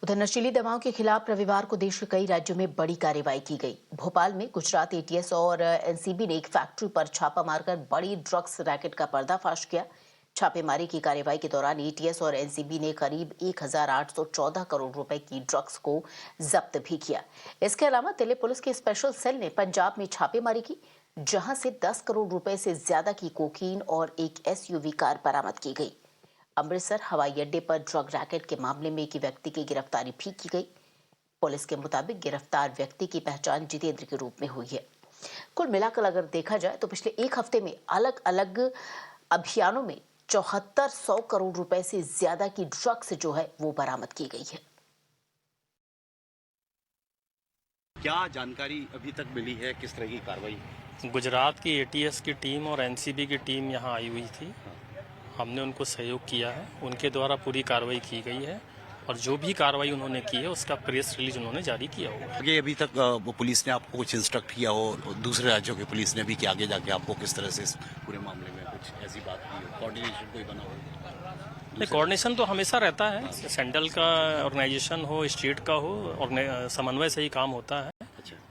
उधर नशीली दवाओं के खिलाफ रविवार को देश के कई राज्यों में बड़ी कार्रवाई की गई। भोपाल में गुजरात एटीएस और एनसीबी ने एक फैक्ट्री पर छापा मारकर बड़ी ड्रग्स रैकेट का पर्दाफाश किया। छापेमारी की कार्रवाई के दौरान एटीएस और एनसीबी ने करीब 1814 करोड़ रुपए की ड्रग्स को जब्त भी किया। इसके अलावा दिल्ली पुलिस की स्पेशल सेल ने पंजाब में छापेमारी की, जहां से 10 करोड़ रुपए से ज्यादा की कोकीन और एक एसयूवी कार बरामद की गई। अमृतसर हवाई अड्डे पर ड्रग रैकेट के मामले में एक व्यक्ति की गिरफ्तारी भी की गई। पुलिस के मुताबिक गिरफ्तार व्यक्ति की पहचान जितेंद्र के रूप में हुई है। कुल मिलाकर अगर देखा जाए तो पिछले एक हफ्ते में अलग अलग अभियानों में 7400 करोड़ रुपए से ज्यादा की ड्रग्स जो है वो बरामद की गई है। क्या जानकारी अभी तक मिली है, किस तरह की कार्रवाई? गुजरात की एटीएस की टीम और एनसीबी की टीम यहाँ आई हुई थी। हमने उनको सहयोग किया है, उनके द्वारा पूरी कार्रवाई की गई है और जो भी कार्रवाई उन्होंने की है उसका प्रेस रिलीज उन्होंने जारी किया होगा। आगे अभी तक पुलिस ने आपको कुछ इंस्ट्रक्ट किया हो, दूसरे राज्यों की पुलिस ने भी कि आगे जाके आपको किस तरह से इस पूरे मामले में कुछ ऐसी बात की हो, कोऑर्डिनेशन कोई बना हो? कोऑर्डिनेशन तो हमेशा रहता है, सेंट्रल का ऑर्गेनाइजेशन हो, स्टेट का हो, और समन्वय से ही काम होता है।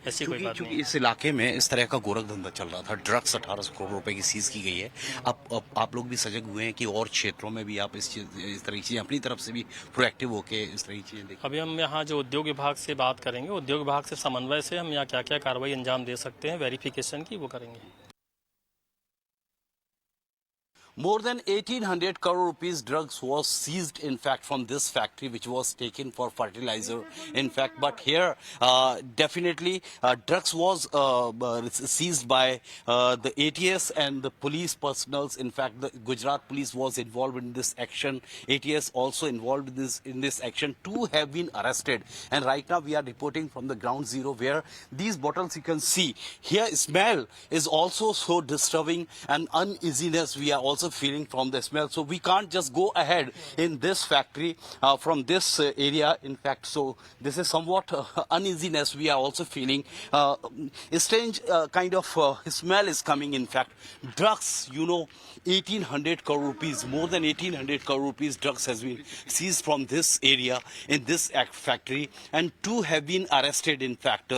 ऐसी कोई बात नहीं। इस इलाके में इस तरह का गोरख धंधा चल रहा था, ड्रग्स 1800 करोड़ रुपए की सीज की गई है। अब आप लोग भी सजग हुए हैं कि और क्षेत्रों में भी आप इस तरह की चीजें अपनी तरफ से भी प्रोएक्टिव होके इस तरह की चीजें देखें? अभी हम यहाँ जो उद्योग विभाग से बात करेंगे, उद्योग विभाग से समन्वय से हम यहाँ क्या क्या कार्रवाई अंजाम दे सकते हैं वेरिफिकेशन की, वो करेंगे। More than 1800 crore rupees drugs was seized, in fact, from this factory, which was taken for fertilizer, in fact. But here, definitely, drugs was seized by the ATS and the police personals. In fact, the Gujarat police was involved in this action. ATS also involved in this action. 2 have been arrested. And right now, we are reporting from the ground zero, where these bottles you can see. Here, smell is also so disturbing, and uneasiness we are also feeling from the smell. So we can't just go ahead in this factory from this area, in fact. So this is somewhat uneasiness we are also feeling. A strange kind of smell is coming, in fact. Drugs, 1800 crore rupees, more than 1800 crore rupees drugs has been seized from this area in this factory, and 2 have been arrested, in fact.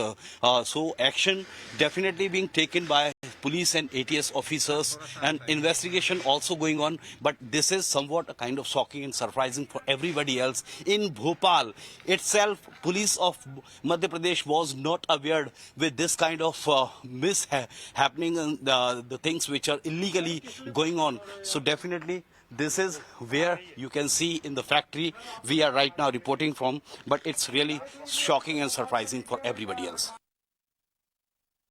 So action definitely being taken by police and ATS officers, and investigation also going on. But this is somewhat a kind of shocking and surprising for everybody else. In Bhopal itself, police of Madhya Pradesh was not aware with this kind of happening and the things which are illegally going on. So definitely this is where you can see in the factory we are right now reporting from, but it's really shocking and surprising for everybody else.